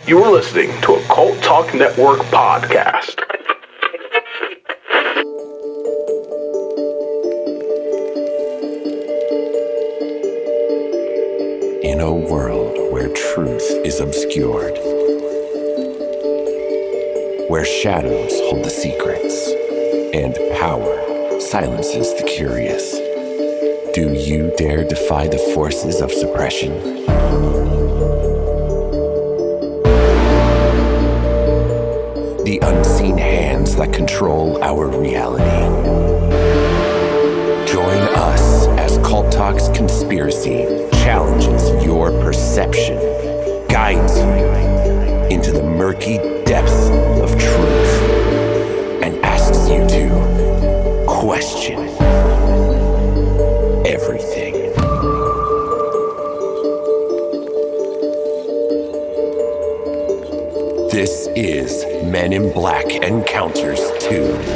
You are listening to a Cult Talk Network podcast. In a world where truth is obscured, where shadows hold the secrets, and power silences the curious, do you dare defy the forces of suppression? The unseen hands that control our reality. Join us as Cult Talk's conspiracy challenges your perception, guides you into the murky depth of truth, and asks you to question everything. This is Men in Black Encounters 2.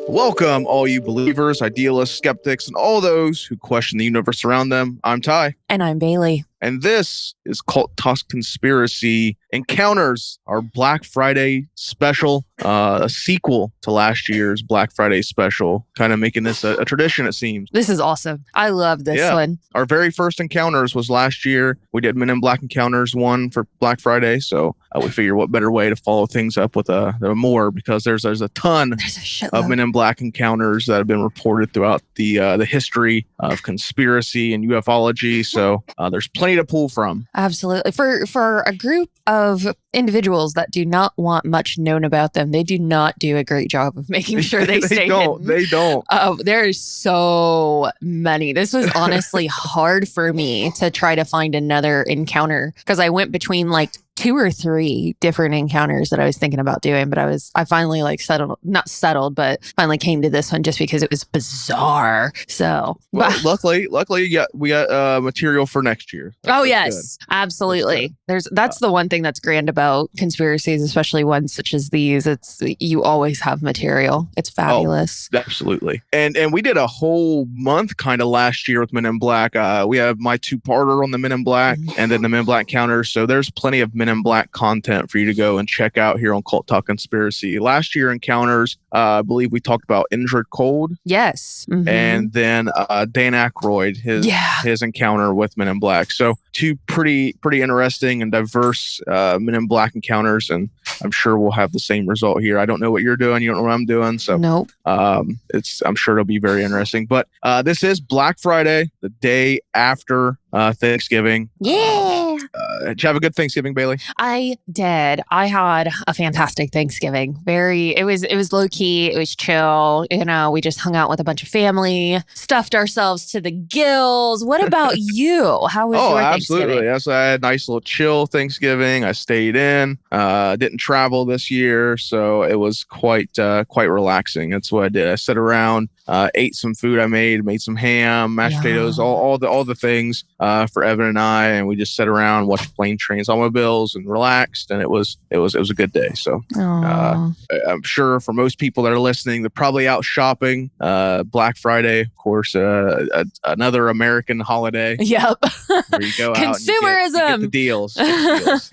Welcome, all you believers, idealists, skeptics, and all those who question the universe around them. I'm Ty. And I'm Bailey. And this is Cult Talk Conspiracy Encounters, our Black Friday special, a sequel to last year's Black Friday special, kind of making this a tradition, it seems. This is awesome. I love this one. Our very first Encounters was last year. We did Men in Black Encounters 1 for Black Friday, so we figure what better way to follow things up with a more, because there's a ton of Men in Black Encounters that have been reported throughout the history of conspiracy and ufology, so there's plenty to pull from. Absolutely. For a group of individuals that do not want much known about them, they do not do a great job of making sure they stay hidden. They don't. There's so many. This was honestly hard for me to try to find another encounter, because I went between like 2 or 3 different encounters that I was thinking about doing, but I finally but finally came to this one just because it was bizarre. So, luckily, we got material for next year. That's yes, good. Absolutely. That's the one thing that's grand about conspiracies, especially ones such as these. It's you always have material. It's fabulous. Oh, absolutely. And we did a whole month kind of last year with Men in Black. We have my 2-parter on the Men in Black and then the Men in Black Counters. So there's plenty of Men in Black content for you to go and check out here on Cult Talk Conspiracy. Last year Encounters, I believe we talked about Injured Cold. Yes. Mm-hmm. And then Dan Aykroyd, his encounter with Men in Black. So 2 pretty interesting and diverse Men in Black encounters, and I'm sure we'll have the same result here. I don't know what you're doing. You don't know what I'm doing. So nope. I'm sure it'll be very interesting. But this is Black Friday, the day after Thanksgiving. Yeah. Did you have a good Thanksgiving, Bailey? I did. I had a fantastic Thanksgiving. It was low key. It was chill. You know, we just hung out with a bunch of family, stuffed ourselves to the gills. What about you? How was your Thanksgiving? Absolutely. Yes, I had a nice little chill Thanksgiving. I stayed in. Didn't travel this year, so it was quite relaxing. That's what I did. I sat around, ate some food I made some ham, mashed potatoes, all the things for Evan and I, and we just sat around, watched plane, trains, automobiles, and relaxed. And it was a good day. So I'm sure for most people that are listening, they're probably out shopping. Black Friday, of course, another American holiday. Yep. Where you go out consumerism, and you get the deals.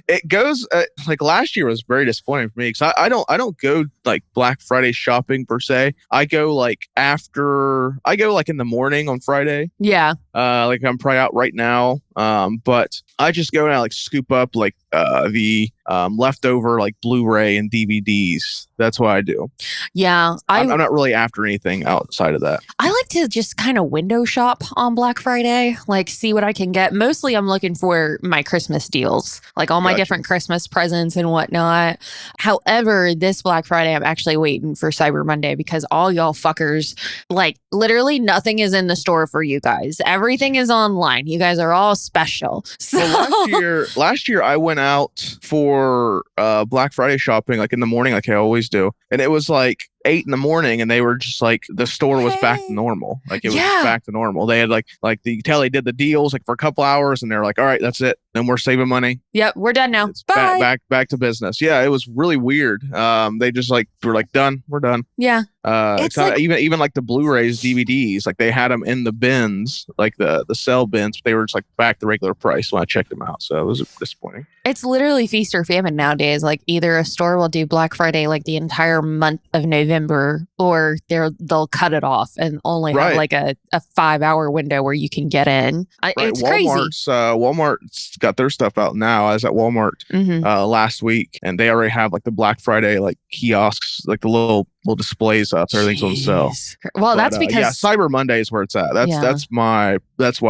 It goes like last year was very disappointing for me, because I don't go like Black Friday shopping per se. I go like in the morning on Friday. Yeah. Like I'm probably out right now. But I just go and I like scoop up like the leftover like Blu-ray and DVDs. That's what I do. Yeah. I'm not really after anything outside of that. I like to just kind of window shop on Black Friday, like see what I can get. Mostly I'm looking for my Christmas deals, like all my different Christmas presents and whatnot. However, this Black Friday, I'm actually waiting for Cyber Monday, because all y'all fuckers, like literally nothing is in the store for you guys. Everything is online. You guys are all special. So last year I went out for Black Friday shopping like in the morning, like I always do, and it was like 8 in the morning, and they were just like, the store was back to normal. Like, it was just back to normal. They had like the tell they did the deals like for a couple hours, and they're like, all right, that's it. Then we're saving money. Yep, we're done now. It's Bye. back to business. Yeah, it was really weird. They just like were like, done. We're done. Yeah. It's like, even like the Blu-rays, DVDs, like they had them in the bins, like the sell bins, but they were just like back to regular price when I checked them out. So it was disappointing. It's literally feast or famine nowadays. Like, either a store will do Black Friday like the entire month of November, or they'll cut it off and only have like a 5-hour window where you can get in. It's Walmart's got their stuff out now. I was at Walmart last week, and they already have like the Black Friday like kiosks, like the little displays up. Everything's on sale. Well, that's because Cyber Monday is where it's at. That's why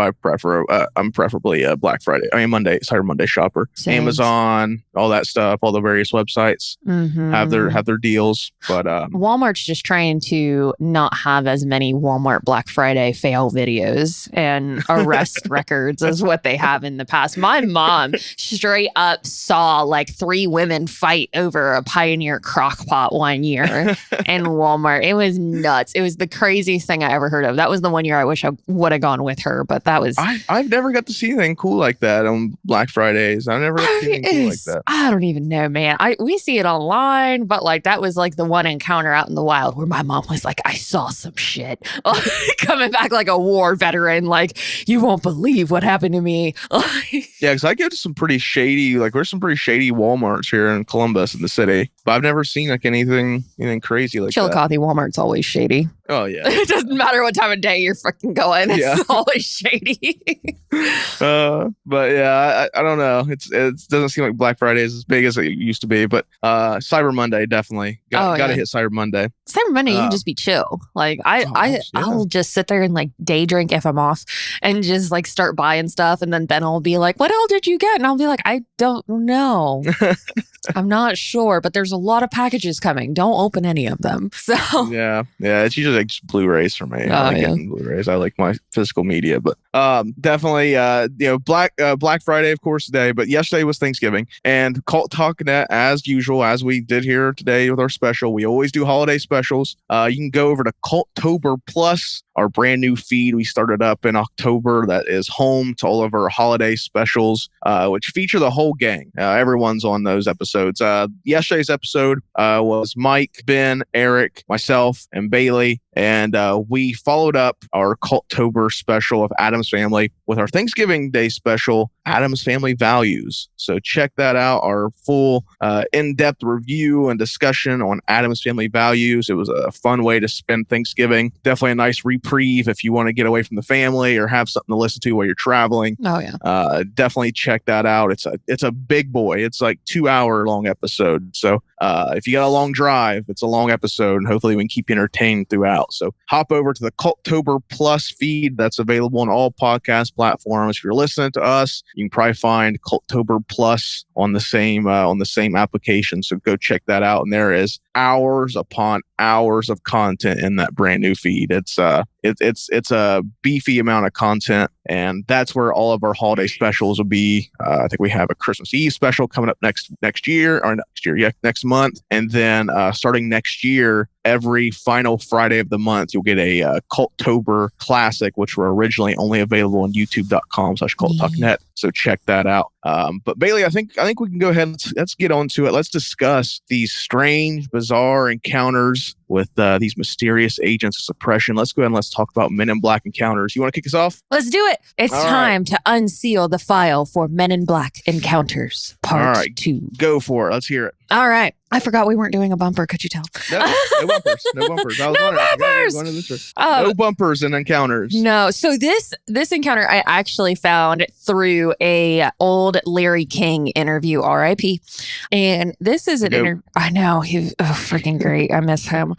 I prefer. I'm preferably a Black Friday. Cyber Monday shopper. Same. Amazon, all that stuff, all the various websites have their deals. But Walmart's just trying to not have as many Walmart Black Friday fail videos and arrest records as what they have in the past. My mom straight up saw like 3 women fight over a Pioneer crock pot one year in Walmart. It was nuts. It was the craziest thing I ever heard of. That was the one year I wish I would have gone with her, but that was... I've never got to see anything cool like that on Black Fridays. I've never got to see anything cool like that. I don't even know, man. We see it online, but like that was like the one encounter out in the wild where my mom was like, I saw some shit. Coming back like a war veteran, like, you won't believe what happened to me. Yeah, because I go to some pretty shady, like there's some pretty shady Walmarts here in Columbus in the city, but I've never seen like anything crazy like Chillicothe that. Walmart's always shady. Oh yeah. It doesn't matter what time of day you're fucking going. It's always shady. But yeah, I don't know. It doesn't seem like Black Friday is as big as it used to be, but Cyber Monday definitely got to hit Cyber Monday. Cyber Monday, you can just be chill. Like I'll just sit there and like day drink if I'm off, and just like start buying stuff, and then Ben will be like, "What all did you get?" And I'll be like, "I don't know." I'm not sure, but there's a lot of packages coming. Don't open any of them. So yeah, it's usually like just Blu-rays for me. I like getting Blu-rays. I like my physical media, but definitely Black Friday, of course, today. But yesterday was Thanksgiving, and Cult Talk Net, as usual, as we did here today with our special. We always do holiday specials. You can go over to Cultober Plus, our brand new feed we started up in October. That is home to all of our holiday specials, which feature the whole gang. Everyone's on those episodes. Yesterday's episode was Mike, Ben, Eric, myself, and Bailey. And we followed up our Cultober special of Addams Family with our Thanksgiving Day special, Addams Family Values. So check that out, our full in-depth review and discussion on Addams Family Values. It was a fun way to spend Thanksgiving. Definitely a nice reprieve if you want to get away from the family or have something to listen to while you're traveling. Oh, yeah. Definitely check that out. It's a big boy. It's like 2-hour long episode. So if you got a long drive, it's a long episode, and hopefully we can keep you entertained throughout. So hop over to the Cultober Plus feed that's available on all podcast platforms. If you're listening to us, you can probably find Cultober Plus on the same application. So go check that out. And there is hours upon hours of content in that brand new feed. It's a beefy amount of content, and that's where all of our holiday specials will be. I think we have a Christmas Eve special coming up next month, and then starting next year, every final Friday of the month, you'll get a Cultober Classic, which were originally only available on youtube.com/culttalknet. So check that out. But Bailey, I think we can go ahead. Let's get on to it. Let's discuss these strange, bizarre encounters with these mysterious agents of suppression. Let's go ahead and let's talk about Men in Black encounters. You want to kick us off? Let's do it. It's time to unseal the file for Men in Black Encounters Part 2. Go for it. Let's hear it. All right. I forgot we weren't doing a bumper. Could you tell? No bumpers. No bumpers. No bumpers and encounters. No. So this encounter I actually found through a old Larry King interview, R.I.P. And this is an interview. I know, he's freaking great. I miss him.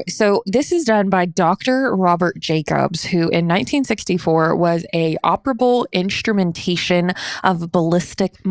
So this is done by Dr. Robert Jacobs, who in 1964 was a operable instrumentation of ballistic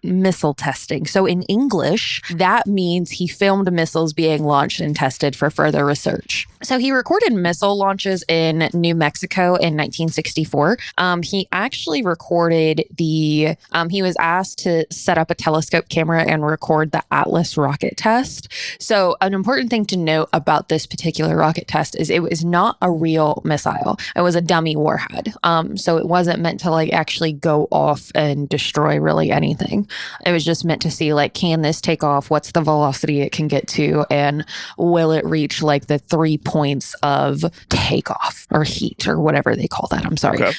missile testing. So in English, that means he filmed missiles being launched and tested for further research. So he recorded missile launches in New Mexico in 1964. He actually recorded he was asked to set up a telescope camera and record the Atlas rocket test. So an important thing to note about this particular rocket test is it was not a real missile. It was a dummy warhead. So it wasn't meant to like actually go off and destroy really anything. It was just meant to see like, can this take off? What's the velocity it can get to? And will it reach like the 3 points of takeoff or heat or whatever they call that? I'm sorry. Okay.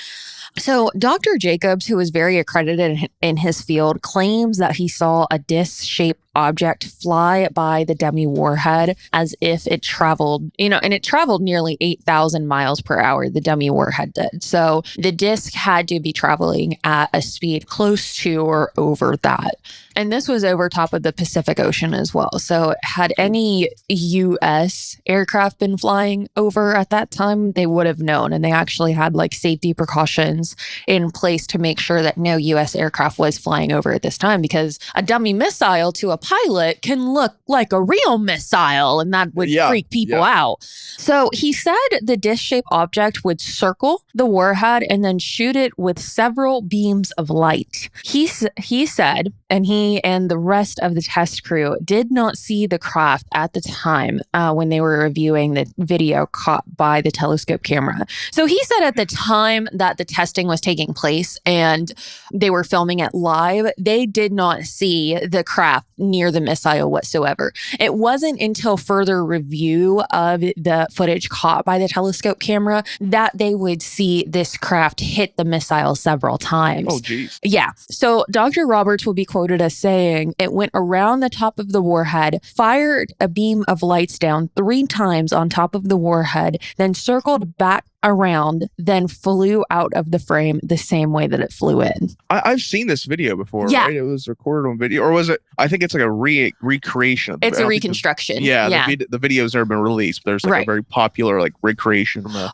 So Dr. Jacobs, who is very accredited in his field, claims that he saw a disc-shaped object fly by the dummy warhead as if it traveled, and it traveled nearly 8,000 miles per hour, the dummy warhead did. So the disc had to be traveling at a speed close to or over that. And this was over top of the Pacific Ocean as well. So had any U.S. aircraft been flying over at that time, they would have known. And they actually had like safety precautions in place to make sure that no U.S. aircraft was flying over at this time, because a dummy missile to a pilot can look like a real missile, and that would freak people out. So he said the disc-shaped object would circle the warhead and then shoot it with several beams of light. He said, and he and the rest of the test crew did not see the craft at the time when they were reviewing the video caught by the telescope camera. So he said at the time that the testing was taking place and they were filming it live, they did not see the craft near the missile whatsoever. It wasn't until further review of the footage caught by the telescope camera that they would see this craft hit the missile several times. Oh, geez. Yeah. So Dr. Roberts will be quoted as saying, it went around the top of the warhead, fired a beam of lights down 3 times on top of the warhead, then circled back around, then flew out of the frame the same way that it flew in. I've seen this video before, right? It was recorded on video, or was it? I think it's like a recreation. It's a reconstruction. The video's never been released, but there's like a very popular like recreation from a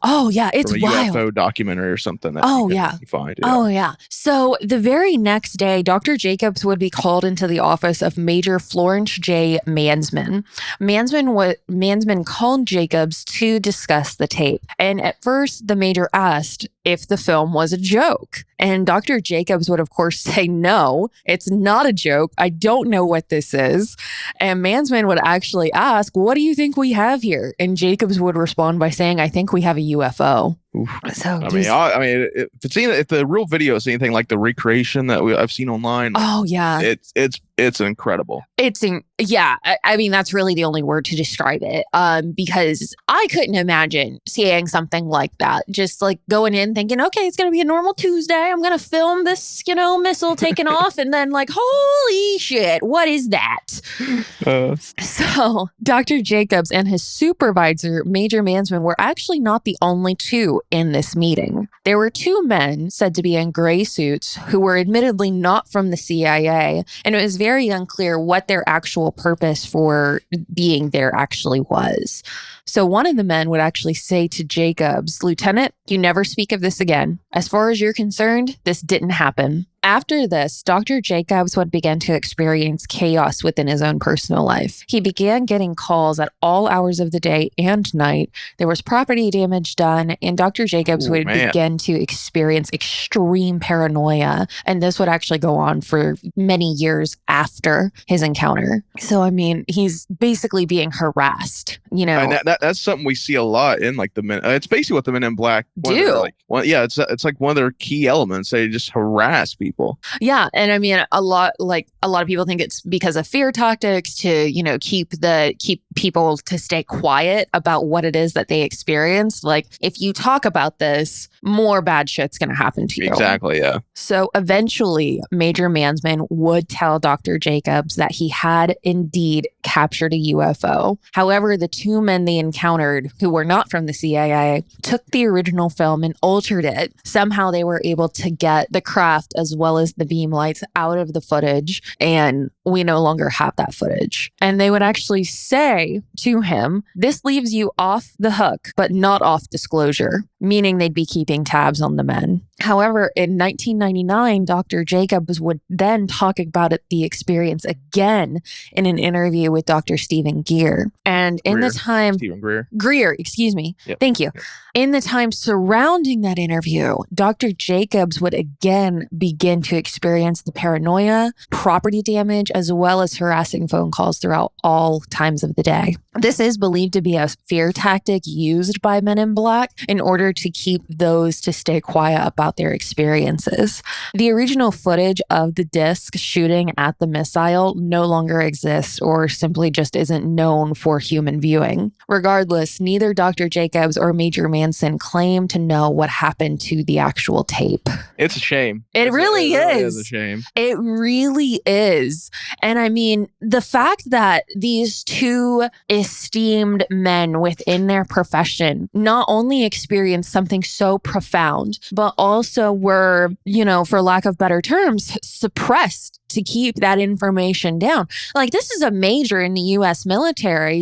it's from a wild. UFO documentary or something. That you find. So the very next day, Dr. Jacobs would be called into the office of Major Florence J. Mansman. Mansman called Jacobs to discuss the tape, and at first the major asked if the film was a joke. And Dr. Jacobs would, of course, say, no, it's not a joke. I don't know what this is. And Mansman would actually ask, what do you think we have here? And Jacobs would respond by saying, I think we have a UFO. Oof. So if the real video is anything like the recreation that I've seen online, it's incredible. I mean, that's really the only word to describe it. Because I couldn't imagine seeing something like that. Just like going in thinking, okay, it's going to be a normal Tuesday. I'm going to film this, missile taking off, and then like, holy shit, what is that? So Dr. Jacobs and his supervisor, Major Mansman, were actually not the only two in this meeting. There were 2 men said to be in gray suits who were admittedly not from the CIA, and it was very unclear what their actual purpose for being there actually was. So one of the men would actually say to Jacobs, Lieutenant, you never speak of this again. As far as you're concerned, this didn't happen. After this, Dr. Jacobs would begin to experience chaos within his own personal life. He began getting calls at all hours of the day and night. There was property damage done, and Dr. Jacobs would begin to experience extreme paranoia. And this would actually go on for many years after his encounter. So, I mean, he's basically being harassed, And that's something we see a lot in like the men. It's basically what the Men in Black do. It's like one of their key elements. They just harass people. Yeah, and I mean, a lot of people think it's because of fear tactics to keep people to stay quiet about what it is that they experienced. Like, if you talk about this, more bad shit's going to happen to you. Exactly. Yeah. So eventually, Major Mansman would tell Dr. Jacobs that he had indeed captured a UFO. However, the 2 men they encountered, who were not from the CIA, took the original film and altered it. Somehow they were able to get the craft as well as the beam lights out of the footage, and we no longer have that footage. And they would actually say to him, this leaves you off the hook, but not off disclosure, meaning they'd be keeping tabs on the men. However, in 1999, Dr. Jacobs would then talk about the experience again in an interview with Dr. Stephen Greer. And in the time... Stephen Greer. Greer, excuse me. Yep. Thank you. Yep. In the time surrounding that interview, Dr. Jacobs would again begin to experience the paranoia, property damage, as well as harassing phone calls throughout all times of the day. This is believed to be a fear tactic used by Men in Black in order to keep those to stay quiet about their experiences. The original footage of the disc shooting at the missile no longer exists or simply just isn't known for human viewing. Regardless, neither Dr. Jacobs or Major Manson claim to know what happened to the actual tape. It's a shame. It really is a shame. It really is. And I mean, the fact that these two esteemed men within their profession not only experienced something so profound, but also were, for lack of better terms, suppressed to keep that information down. Like, this is a major in the U.S. military,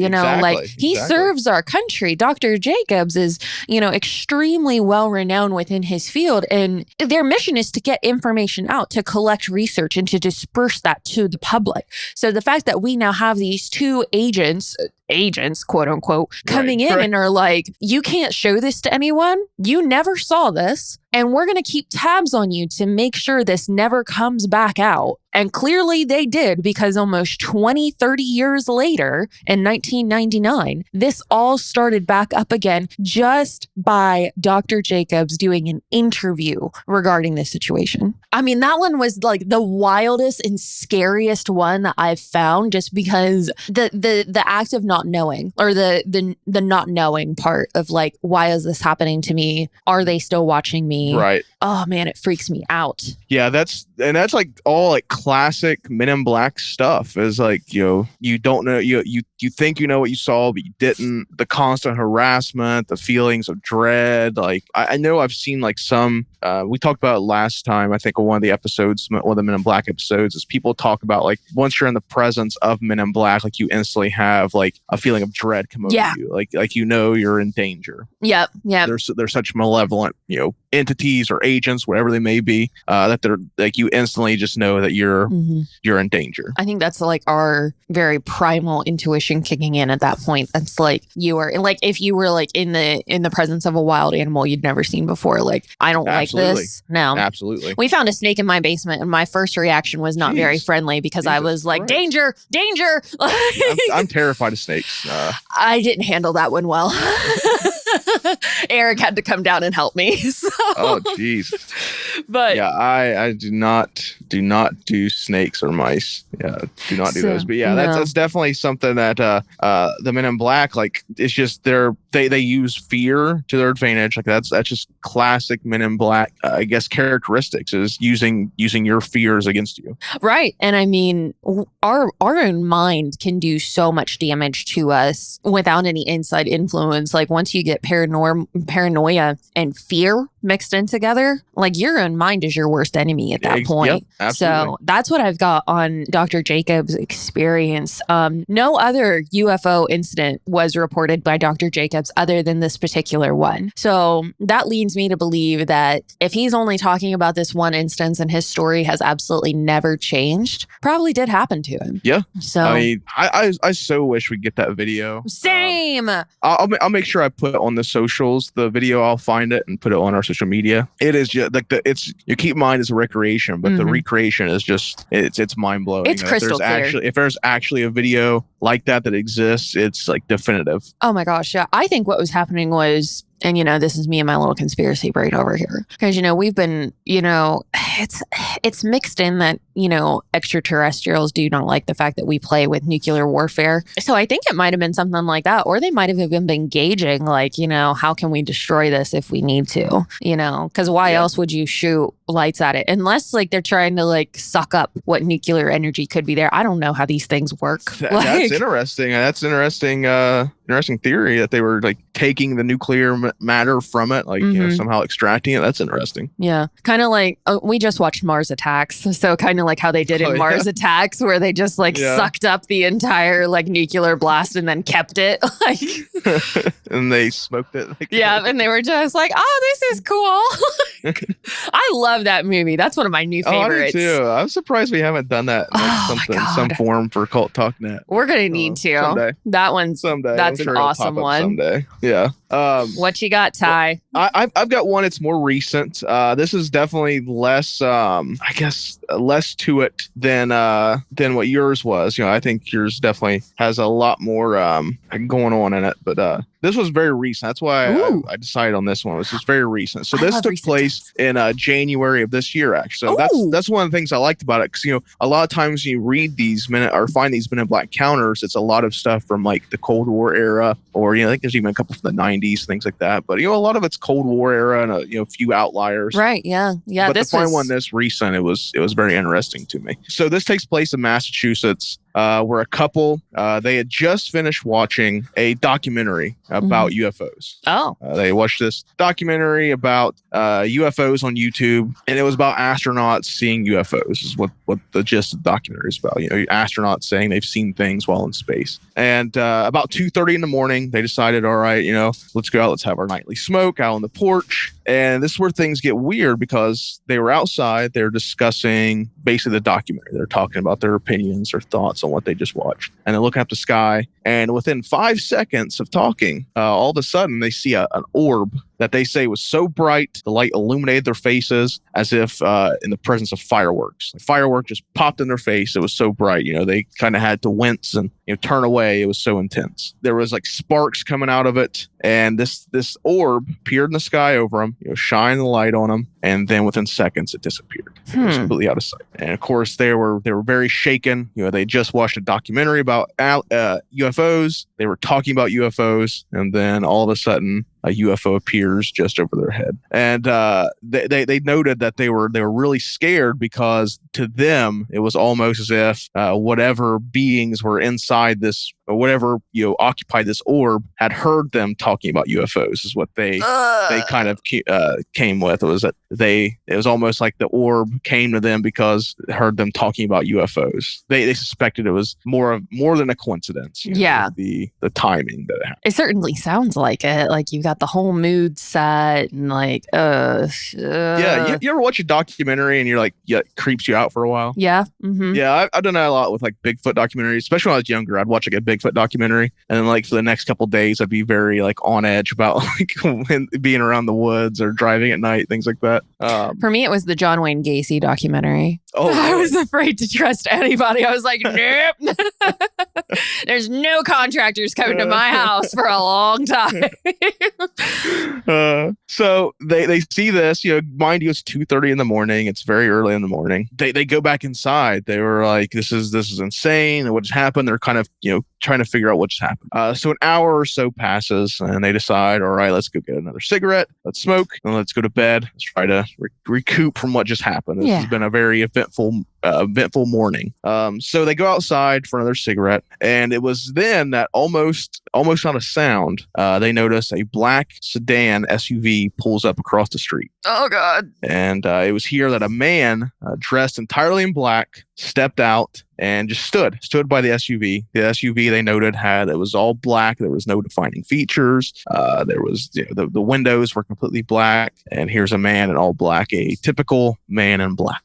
he serves our country. Dr. Jacobs is, extremely well renowned within his field. And their mission is to get information out, to collect research and to disperse that to the public. So the fact that we now have these two agents, quote unquote, coming in and are like, you can't show this to anyone. You never saw this. And we're going to keep tabs on you to make sure this never comes back out. And clearly they did, because almost 20, 30 years later, in 1999, this all started back up again just by Dr. Jacobs doing an interview regarding this situation. I mean, that one was like the wildest and scariest one that I've found, just because the act of not knowing, or the not knowing part of like, why is this happening to me? Are they still watching me? Right. Oh man, it freaks me out. Yeah, that's like all like classic Men in Black stuff. Is like, you don't know, you think you know what you saw, but you didn't. The constant harassment, the feelings of dread. Like, I know I've seen like some, we talked about it last time, I think on one of the episodes, one of the Men in Black episodes, is people talk about like, once you're in the presence of Men in Black, like you instantly have like a feeling of dread come over you. Like you're in danger. Yep. They're such malevolent, entities or agents, whatever they may be, that they're like, you instantly just know that you're in danger. I think that's like our very primal intuition kicking in at that point. That's like, you are like, if you were like in the presence of a wild animal you'd never seen before, like, I don't like this. No, absolutely. We found a snake in my basement, and my first reaction was not very friendly, because I was like, danger. I'm terrified of snakes. I didn't handle that one well. Eric had to come down and help me. So. Oh, jeez. But yeah, I do not do snakes or mice. Yeah, do not do those. But yeah, that's definitely something that the Men in Black, like, it's just they use fear to their advantage. Like that's just classic Men in Black, I guess, characteristics, is using your fears against you. Right. And I mean, our own mind can do so much damage to us without any inside influence. Like, once you get paranoia and fear mixed in together, like, your own mind is your worst enemy at that point. Yep, absolutely. So that's what I've got on Dr. Jacobs' experience. No other UFO incident was reported by Dr. Jacobs other than this particular one. So that leads me to believe that if he's only talking about this one instance and his story has absolutely never changed, probably did happen to him. Yeah. So I mean, I so wish we get that video. Same. I'll make sure I put on the socials the video. I'll find it and put it on our social media. It is just like you keep in mind it's a recreation, but the recreation is just it's mind blowing. It's crystal clear. If there's actually a video like that exists, it's like definitive. Oh my gosh, yeah. I think what was happening was, and this is me and my little conspiracy brain over here, because we've been, it's mixed in that extraterrestrials do not like the fact that we play with nuclear warfare. So I think it might have been something like that, or they might have even been gauging, like, how can we destroy this if we need to, because why else would you shoot lights at it, unless like they're trying to like suck up what nuclear energy could be there. I don't know how these things work. That's interesting. That's interesting theory that they were like taking the nuclear matter from it, like somehow extracting it. That's interesting. Yeah, kind of like we just watched Mars Attacks, so kind of like how they did in Mars Attacks, where they just like sucked up the entire like nuclear blast and then kept it, like, and they smoked it. Like, and they were just like, "Oh, this is cool." I love that movie. That's one of my new favorites. I do too. I'm surprised we haven't done that in some form for Cult Talk Net. We're gonna need to. Someday. That one's someday. That's an awesome one. Someday. Yeah. What you got, Ty? I've got one. It's more recent. This is definitely less, I guess, less to it than what yours was. I think yours definitely has a lot more going on in it. But this was very recent. That's why I decided on this one. This was very recent. So this took place in January of this year, actually. So that's one of the things I liked about it, because a lot of times when you read these find these Men in Black counters, it's a lot of stuff from like the Cold War era, or I think there's even a couple from the 90s, things like that. But a lot of it's Cold War era and a few outliers. Right? Yeah. But to find one this recent, it was very interesting to me. So this takes place in Massachusetts. Where a couple, they had just finished watching a documentary about UFOs. Oh. They watched this documentary about UFOs on YouTube, and it was about astronauts seeing UFOs, is what the gist of the documentary is about. Astronauts saying they've seen things while in space. And about 2:30 in the morning, they decided, all right, let's go out, let's have our nightly smoke out on the porch. And this is where things get weird, because they were outside, they're discussing basically the documentary. They're talking about their opinions or thoughts on what they just watched. And they're looking up the sky. And within 5 seconds of talking, all of a sudden they see an orb that they say was so bright, the light illuminated their faces as if in the presence of fireworks. The firework just popped in their face. It was so bright. They kind of had to wince and turn away. It was so intense. There was like sparks coming out of it. And this orb appeared in the sky over them, shining the light on them. And then within seconds, it disappeared. It was completely out of sight. And of course, they were very shaken. They just watched a documentary about UFOs. They were talking about UFOs. And then all of a sudden, a UFO appears just over their head. And they noted that they were really scared, because to them, it was almost as if whatever beings were inside this, or whatever occupied this orb, had heard them talking about UFOs, is what they kind of came with. It was that it was almost like the orb came to them because it heard them talking about UFOs. They suspected it was more than a coincidence. The timing that it happened. It certainly sounds like it. Like you got the whole mood set and like yeah. You ever watch a documentary and you're like, it creeps you out for a while? Yeah. Mm-hmm. Yeah, I've done that a lot with like Bigfoot documentaries, especially when I was younger. I'd watch like a Bigfoot documentary, and then like for the next couple of days I'd be very like on edge about like being around the woods or driving at night, things like that. For me, it was the John Wayne Gacy documentary. Oh, really? I was afraid to trust anybody. I was like, nope. There's no contractors coming to my house for a long time. So they see this, mind you, it's 2:30 in the morning. It's very early in the morning. They go back inside. They were like, this is insane. What just happened? They're kind of, trying to figure out what just happened. So an hour or so passes, and they decide, all right, let's go get another cigarette. Let's smoke, and let's go to bed. Let's try to recoup from what just happened. This has been a very eventful morning. So they go outside for another cigarette, and it was then that almost not a sound, they notice a black sedan SUV pulls up across the street. Oh God. And it was here that a man dressed entirely in black stepped out and just stood by the SUV. The SUV, they noted, it was all black. There was no defining features. There was the windows were completely black, and here's a man in all black, a typical man in black.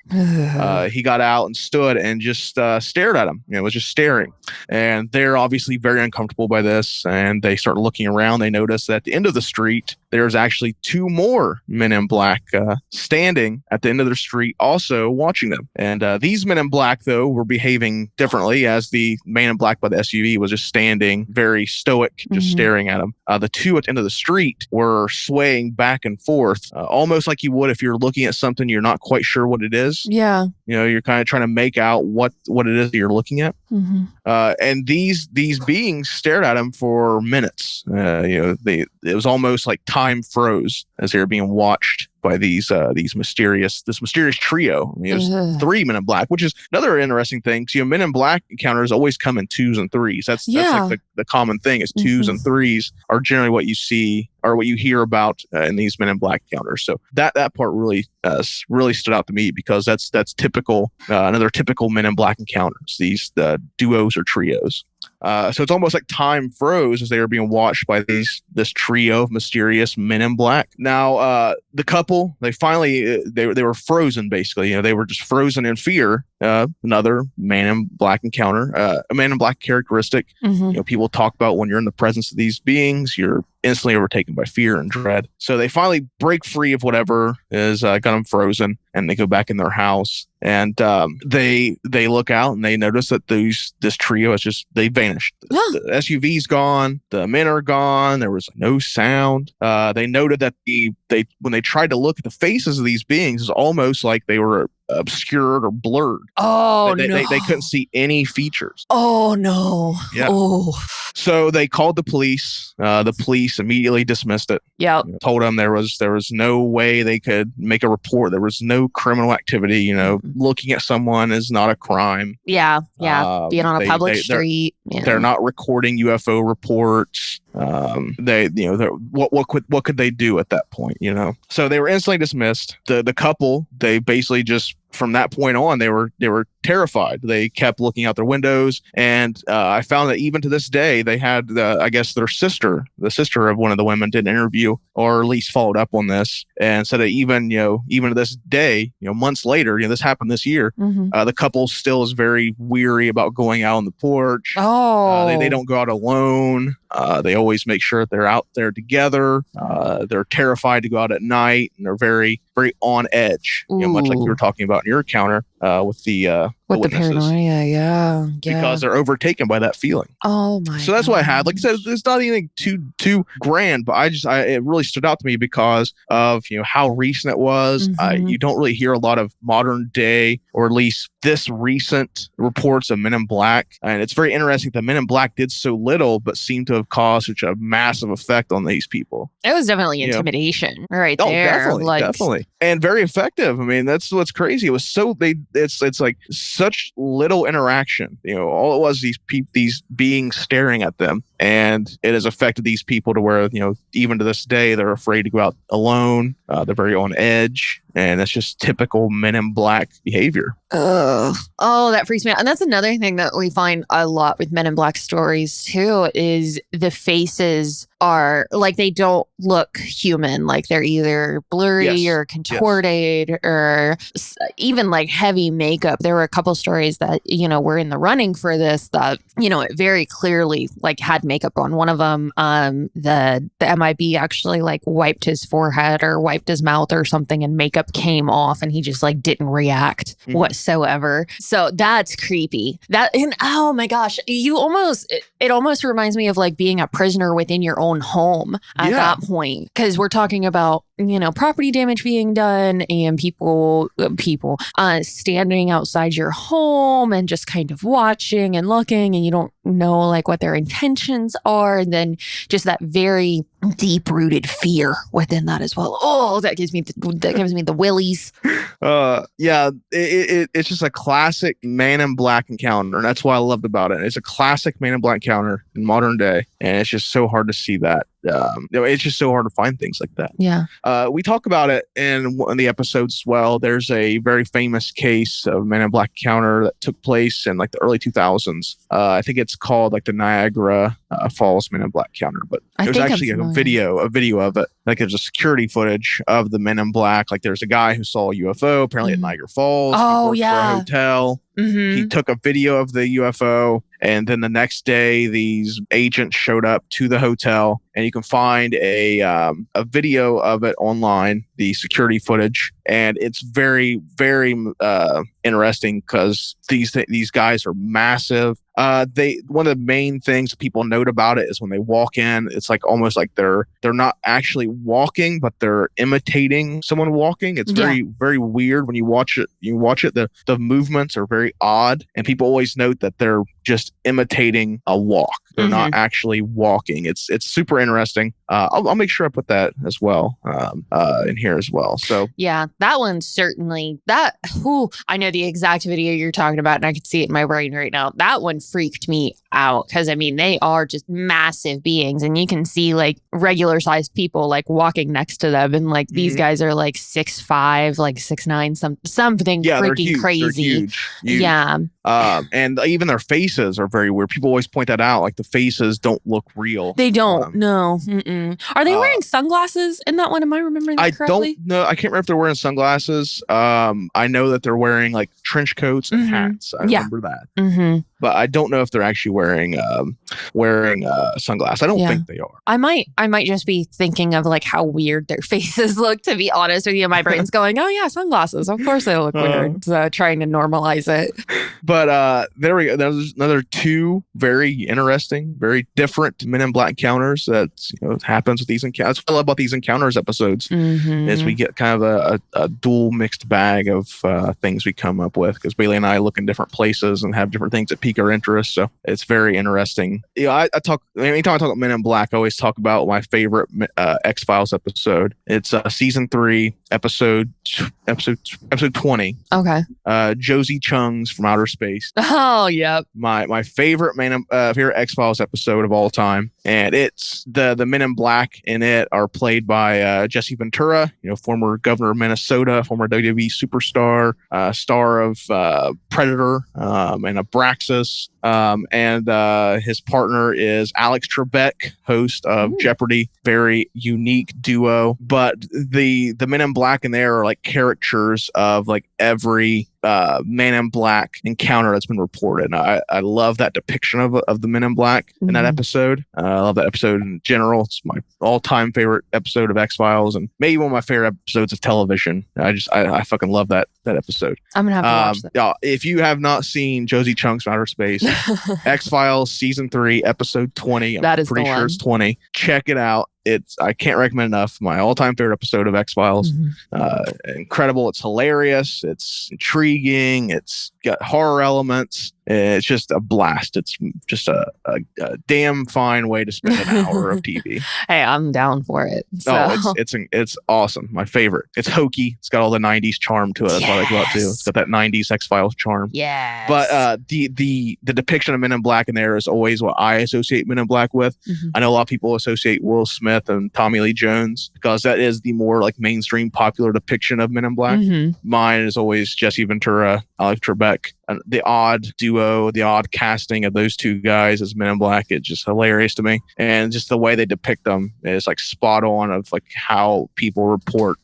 He got out and stood and just stared at him. Was just staring, and they're obviously very uncomfortable by this, and they start looking around. They notice that at the end of the street, there's actually two more men in black standing at the end of the street, also watching them. And these men in black, though, were behaving differently, as the man in black by the SUV was just standing very stoic, just staring at him. The two at the end of the street were swaying back and forth, almost like you would if you're looking at something you're not quite sure what it is. Yeah. You're kind of trying to make out what it is that you're looking at. And these beings stared at him for minutes. It was almost like time froze as they were being watched this mysterious trio. I mean, there's 3 Men in Black, which is another interesting thing. So, Men in Black encounters always come in 2s and 3s. That's like the common thing is 2s and 3s are generally what you see or what you hear about in these Men in Black encounters. So that part really stood out to me because that's typical, another typical Men in Black encounters. These duos or trios. So it's almost like time froze as they were being watched by this trio of mysterious Men in Black. Now, the couple, they finally they were frozen basically. They were just frozen in fear. Another Man in Black encounter, a Man in Black characteristic. People talk about when you're in the presence of these beings, you're instantly overtaken by fear and dread. So they finally break free of whatever is got them frozen, and they go back in their house. And they look out and they notice that this trio is they vanished. The SUV's gone. The men are gone. There was no sound. They noted that when they tried to look at the faces of these beings, it's almost like they were obscured or blurred. Oh, no. They couldn't see any features. Oh, no. Yeah. Oh. So they called the police. The police immediately dismissed it. Yeah. Told them there was no way they could make a report. There was no criminal activity. Looking at someone is not a crime. Yeah. Being on a public street. They're not recording UFO reports. What could they do at that point? So they were instantly dismissed. The couple, they basically just, from that point on, they were terrified. They kept looking out their windows, and I found that even to this day, they had I guess the sister of one of the women, did an interview, or at least followed up on this, and said that even to this day, months later, this happened this year, the couple still is very weary about going out on the porch. They don't go out alone. They always make sure that they're out there together. They're terrified to go out at night, and they're very, very on edge. Much like you were talking about in your encounter with the paranoia, yeah, because they're overtaken by that feeling. Oh my! So that's what I had. Like I said, it's not anything too grand, but it really stood out to me because of how recent it was. You don't really hear a lot of modern day, or at least this recent reports of Men in Black, and it's very interesting that Men in Black did so little, but seemed to have caused such a massive effect on these people. It was definitely intimidation, right there. Definitely, and very effective. I mean, that's what's crazy. It was so it's like such little interaction. All it was these beings staring at them, and it has affected these people to where even to this day they're afraid to go out alone. They're very on edge, and that's just typical Men in Black behavior. Oh, that freaks me out. And that's another thing that we find a lot with Men in Black stories too, is the faces are like, they don't look human. Like they're either blurry or contorted or even like heavy makeup. There were a couple stories that, were in the running for this that, it very clearly like had makeup on. One of them, the MIB actually like wiped his forehead or wiped his mouth or something, and makeup came off, and he just like didn't react whatsoever. So that's creepy. And oh my gosh, it almost reminds me of like being a prisoner within your own home at that point, because we're talking about property damage being done and people standing outside your home and just kind of watching and looking, and you don't know like what their intentions are, and then just that very deep-rooted fear within that as well. Oh, that gives me the willies. It's just a classic Man in Black encounter, and that's what I loved about it. It's a classic Man in Black encounter in modern day, and it's just so hard to see that. It's just so hard to find things like that. Yeah. We talk about it in one of the episodes as well. There's a very famous case of Man in Black encounter that took place in like the early 2000s. I think it's called like the Niagara Falls Men in Black encounter, but there's actually a video of it. Like there's a security footage of the Men in Black. Like there's a guy who saw a UFO apparently at Niagara Falls. Oh, he worked for a hotel. He took a video of the UFO, and then the next day these agents showed up to the hotel, and you can find a video of it online, the security footage, and it's very, very interesting because these guys are massive. One of the main things people note about it is when they walk in, it's like almost like they're not actually walking, but they're imitating someone walking. It's very, very weird when you watch it. The movements are very odd, and people always note that they're just imitating a walk. They're not actually walking. It's super interesting. I'll make sure I put that as well in here as well. So yeah, that one's certainly I know the exact video you're talking about, and I can see it in my brain right now. That one freaked me out because I mean they are just massive beings, and you can see like regular sized people like walking next to them, and like these guys are like 6'5", like 6'9", something freaking crazy. They're huge. Yeah. And even their faces are very weird. People always point that out. Like the faces don't look real. They don't. No. Are they wearing sunglasses in that one? Am I remembering that correctly? I don't know. I can't remember if they're wearing sunglasses. I know that they're wearing like trench coats and hats. I remember that. But I don't know if they're actually wearing sunglasses. I don't think they are. I might just be thinking of like how weird their faces look, to be honest with you. My brain's going, oh yeah, sunglasses. Of course they look weird. Trying to normalize it. But there we go. There's another two very interesting, very different Men in Black encounters that happens with these encounters. That's what I love about these encounters episodes is we get kind of a dual mixed bag of things we come up with because Bailey and I look in different places and have different things that pique our interest. So it's very interesting. Anytime I talk about Men in Black, I always talk about my favorite X-Files episode. It's season 3, episode 20. Okay. Josie Chung's From Outer Space. Oh, yep. My favorite favorite X-Files episode of all time. And it's the Men in Black in it are played by Jesse Ventura, former governor of Minnesota, former WWE superstar, star of Predator and Abraxas. And his partner is Alex Trebek, host of Jeopardy. Very unique duo. But the Men in Black in there are like caricatures of like every Man in Black encounter that's been reported. And I love that depiction of the Men in Black in that episode. I love that episode in general. It's my all-time favorite episode of X-Files and maybe one of my favorite episodes of television. I fucking love that episode. I'm gonna have to watch that. Yeah, if you have not seen Josie Chung's From Outer Space, X-Files season 3 episode 20, I'm pretty sure it's 20. Check it out. I can't recommend enough. My all-time favorite episode of X-Files. Incredible. It's hilarious. It's intriguing. It's got horror elements. It's just a blast. It's just a damn fine way to spend an hour of TV. Hey, I'm down for it. So. Oh, it's awesome. My favorite. It's hokey. It's got all the 90s charm to it. That's what I like about it too. It's got that 90s X-Files charm. Yeah. But the depiction of Men in Black in there is always what I associate Men in Black with. I know a lot of people associate Will Smith and Tommy Lee Jones because that is the more like mainstream popular depiction of Men in Black. Mine is always Jesse Ventura, Alex Trebek. The odd duo, the odd casting of those two guys as Men in Black, it's just hilarious to me. And just the way they depict them is like spot on of like how people report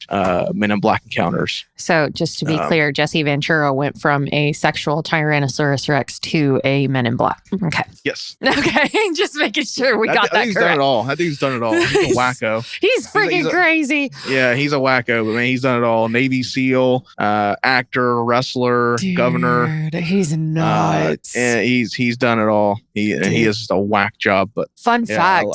Men in Black encounters. So just to be clear, Jesse Ventura went from a sexual Tyrannosaurus Rex to a Men in Black. Okay. Yes. Okay. Just making sure we got that correct. Done it all. I think he's done it all. He's a wacko. He's freaking crazy. Yeah, he's a wacko, but man, he's done it all. Navy SEAL, actor, wrestler, governor. He's nuts. And he's done it all. He is just a whack job. But fun fact,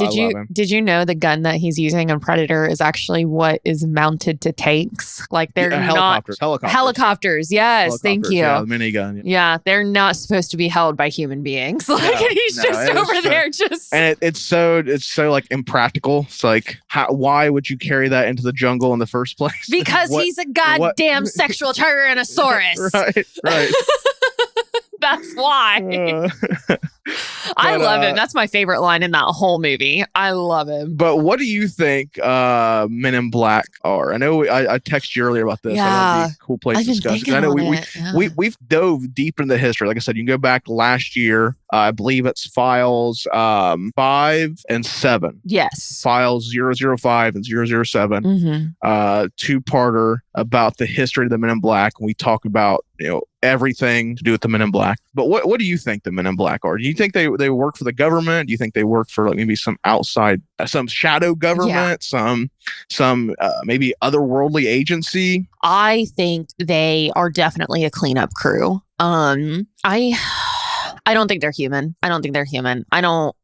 did you know the gun that he's using in Predator is actually what is mounted to tanks? Like they're not helicopters. Yes, thank you. Yeah, the minigun. Yeah, they're not supposed to be held by human beings. Like he's just over there just. And it's so like impractical. It's like why would you carry that into the jungle in the first place? Because he's a goddamn sexual Tyrannosaurus. Right. That's why. I love him. That's my favorite line in that whole movie. I love him. But what do you think Men in Black are? I know I texted you earlier about this. Yeah. That would be a cool place to discuss. I know we've dove deep into the history. Like I said, you can go back last year. I believe it's files 5 and 7. Yes. Files 005 and 007. Two-parter about the history of the Men in Black. We talk about, everything to do with the Men in Black. But what do you think the Men in Black are? Do you think they work for the government? Do you think they work for like maybe some outside, some shadow government, some maybe otherworldly agency? I think they are definitely a cleanup crew. I don't think they're human.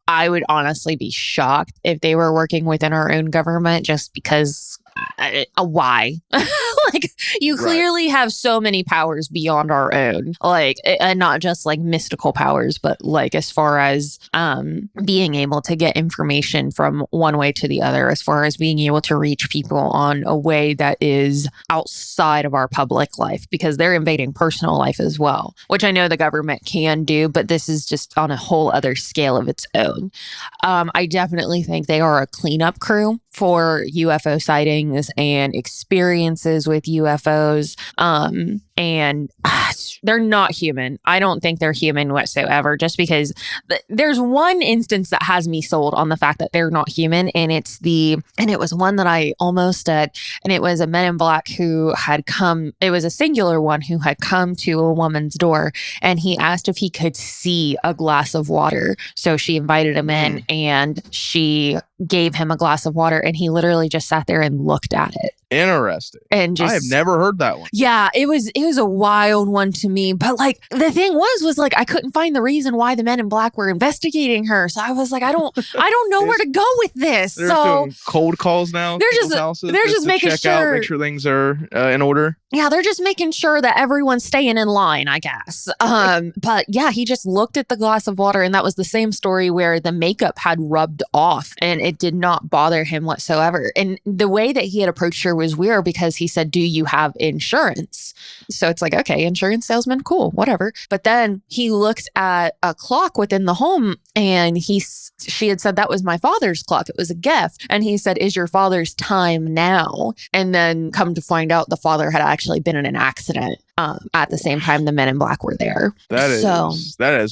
I would honestly be shocked if they were working within our own government just because why? Like, you clearly have so many powers beyond our own, like, and not just like mystical powers, but like as far as being able to get information from one way to the other, as far as being able to reach people on a way that is outside of our public life, because they're invading personal life as well, which I know the government can do, but this is just on a whole other scale of its own. I definitely think they are a cleanup crew for UFO sightings and experiences with UFOs. And they're not human. I don't think they're human whatsoever, just because there's one instance that has me sold on the fact that they're not human. And it was one that I almost did. And it was a Men in Black who had come. It was a singular one who had come to a woman's door, and he asked if he could see a glass of water. So she invited him in, and she gave him a glass of water, and he literally just sat there and looked at it. Interesting. And just, I have never heard that one. Yeah, it was a wild one to me. But like the thing was like I couldn't find the reason why the Men in Black were investigating her. So I was like, I don't know where to go with this. They're so doing cold calls now. They're just making check sure, out, make sure things are in order. Yeah, they're just making sure that everyone's staying in line, I guess. But yeah, he just looked at the glass of water, and that was the same story where the makeup had rubbed off and it did not bother him whatsoever. And the way that he had approached her was weird, because he said, "Do you have insurance?" So it's like, okay, insurance salesman, cool, whatever. But then he looked at a clock within the home, and she had said, "That was my father's clock. It was a gift." And he said, "Is your father's time now?" And then come to find out, the father had actually been in an accident at the same time the Men in Black were there. That is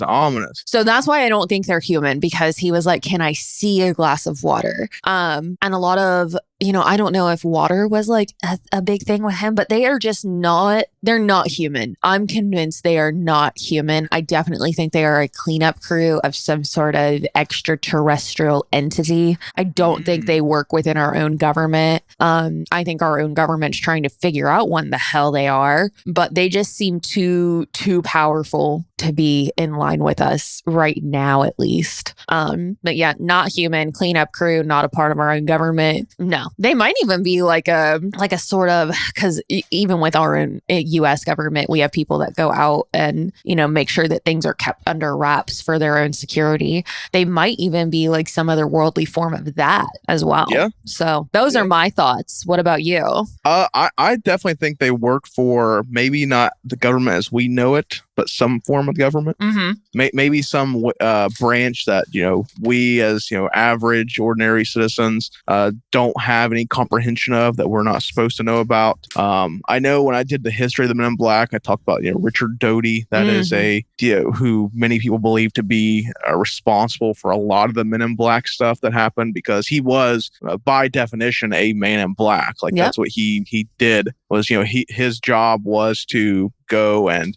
ominous. So that's why I don't think they're human, because he was like, "Can I see a glass of water?" And a lot of, I don't know if water was like a big thing with him, but they are just they're not human. I'm convinced they are not human. I definitely think they are a cleanup crew of some sort of extraterrestrial entity. I don't think they work within our own government. I think our own government's trying to figure out what the hell they are, but they just seem too powerful to be in line with us right now, at least. But yeah, not human, cleanup crew, not a part of our own government. No, they might even be like a sort of, because even with our own U.S. government, we have people that go out and, make sure that things are kept under wraps for their own security. They might even be like some other worldly form of that as well. Yeah. So those are my thoughts. What about you? I definitely think they work for maybe not the government as we know it, but some form of government. Maybe some branch that, we as, average, ordinary citizens don't have any comprehension of, that we're not supposed to know about. I know when I did the history of the Men in Black, I talked about, Richard Doty. That is who many people believe to be responsible for a lot of the Men in Black stuff that happened, because he was, by definition, a man in black. Like, that's what he did, was, his job was to go and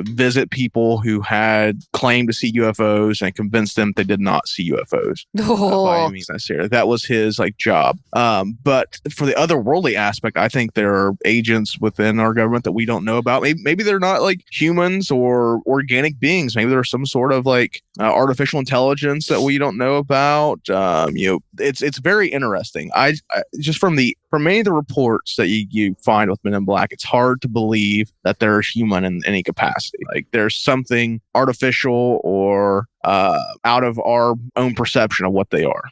visit people who had claimed to see UFOs and convince them they did not see UFOs. By any means necessary. That was his job. But for the otherworldly aspect, I think there are agents within our government that we don't know about. Maybe they're not like humans or organic beings. Maybe there's some sort of artificial intelligence that we don't know about. It's very interesting. I just from many of the reports that you find with Men in Black, it's hard to believe that they're human in any capacity. Like, there's something artificial or out of our own perception of what they are.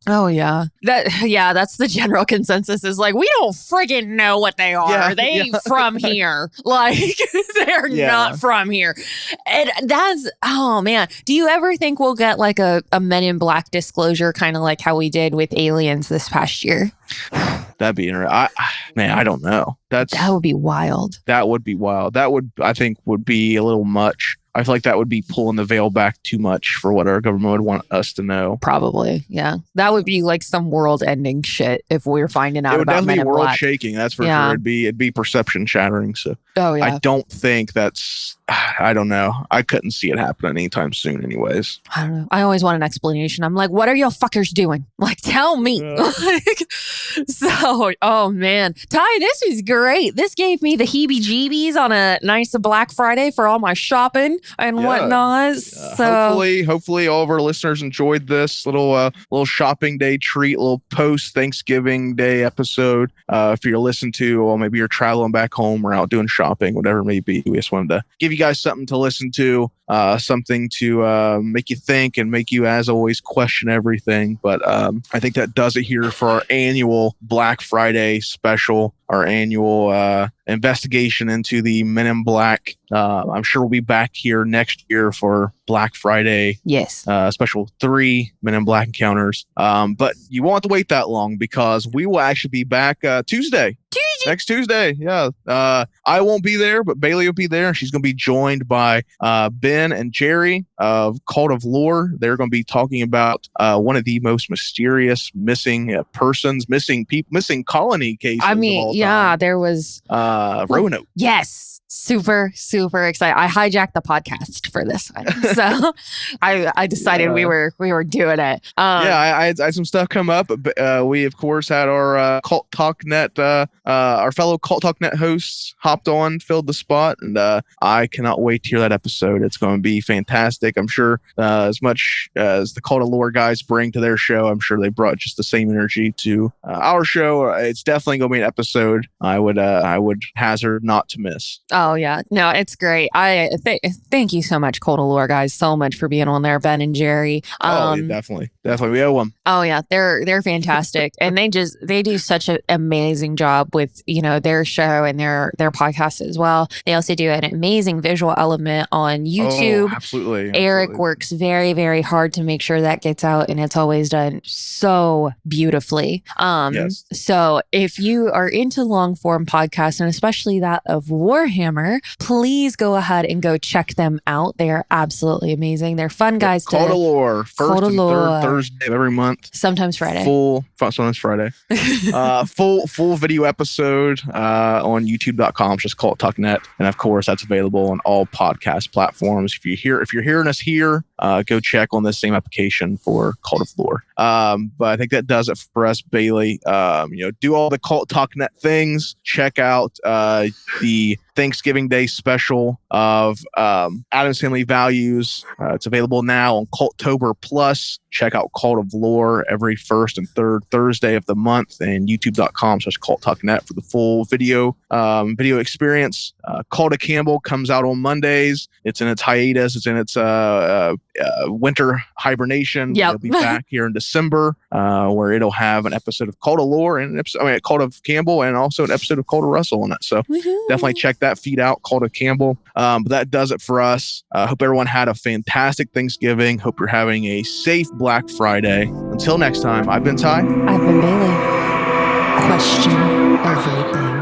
Oh yeah, that's the general consensus, is like, we don't friggin' know what they are. They ain't from here. Like, they're not from here. And that's, oh man, do you ever think we'll get like a Men in Black disclosure, kind of like how we did with aliens this past year? That'd be interesting. I don't know. That would be wild. That would be wild. That I think would be a little much. I feel like that would be pulling the veil back too much for what our government would want us to know. Probably, yeah. That would be like some world-ending shit if we were finding out about Men in Black. It would definitely be world-shaking, that's for sure. It'd be perception-shattering. So I don't think that's... I don't know. I couldn't see it happen anytime soon anyways. I don't know. I always want an explanation. I'm like, what are y'all fuckers doing? Like, tell me. Oh man. Ty, this was great. This gave me the heebie-jeebies on a nice Black Friday for all my shopping. and whatnot. So hopefully all of our listeners enjoyed this little shopping day treat, little post Thanksgiving Day episode. If you're listening to, or maybe you're traveling back home or out doing shopping, whatever it may be, we just wanted to give you guys something to listen to, something to make you think and make you, as always, question everything. But I think that does it here for our annual Black Friday special, our annual investigation into the Men in Black. I'm sure we'll be back here next year for Black Friday. Yes. Special 3 Men in Black encounters. But you won't have to wait that long, because we will actually be back Tuesday. Next Tuesday. Yeah. I won't be there, but Bailey will be there. She's going to be joined by Ben and Jerry of Cult of Lore. They're going to be talking about one of the most mysterious missing persons, missing people, missing colony cases. I mean, yeah, there was Roanoke. Yes. Super excited. I hijacked the podcast for this one. So I decided we were doing it. I had some stuff come up. We, of course, had our Cult Talk Net, our fellow Cult Talk Net hosts hopped on, filled the spot, and I cannot wait to hear that episode. It's going to be fantastic. I'm sure as much as the Cult of Lore guys bring to their show, I'm sure they brought just the same energy to our show. It's definitely going to be an episode I would hazard not to miss. Oh yeah, no, it's great. I thank you so much, Cult of Lore guys, so much for being on there, Ben and Jerry. Definitely, we owe them. Oh yeah, they're fantastic, and they do such an amazing job with their show and their podcast as well. They also do an amazing visual element on YouTube. Oh, absolutely. Eric works very, very hard to make sure that gets out, and it's always done so beautifully. Yes. So if you are into long form podcasts, and especially that of Warhammer, please go ahead and go check them out. They are absolutely amazing. They're fun guys. Cult of Lore, first and third Thursday of every month. Sometimes Friday. Sometimes Friday. Full video episode on YouTube.com. It's just Cult Talk Net, and of course that's available on all podcast platforms. If you're hearing us here, go check on this same application for Cult of Lore. But I think that does it for us, Bailey. Do all the Cult Talk Net things. Check out the Thanksgiving Day special of Addams Family Values. It's available now on Cultober Plus. Check out Cult of Lore every first and third Thursday of the month, and youtube.com/CultTalkNet for the full video experience. Cult of Campbell comes out on Mondays. It's in its hiatus. It's in its winter hibernation. Yep. It'll be back here in December, where it'll have an episode of Cult of Lore and Cult of Campbell, and also an episode of Cult of Russell on it. So definitely check that feed out, Cult of Campbell. But that does it for us. Hope everyone had a fantastic Thanksgiving. Hope you're having a safe Black Friday. Until next time, I've been Ty. I've been Bailey. Question everything.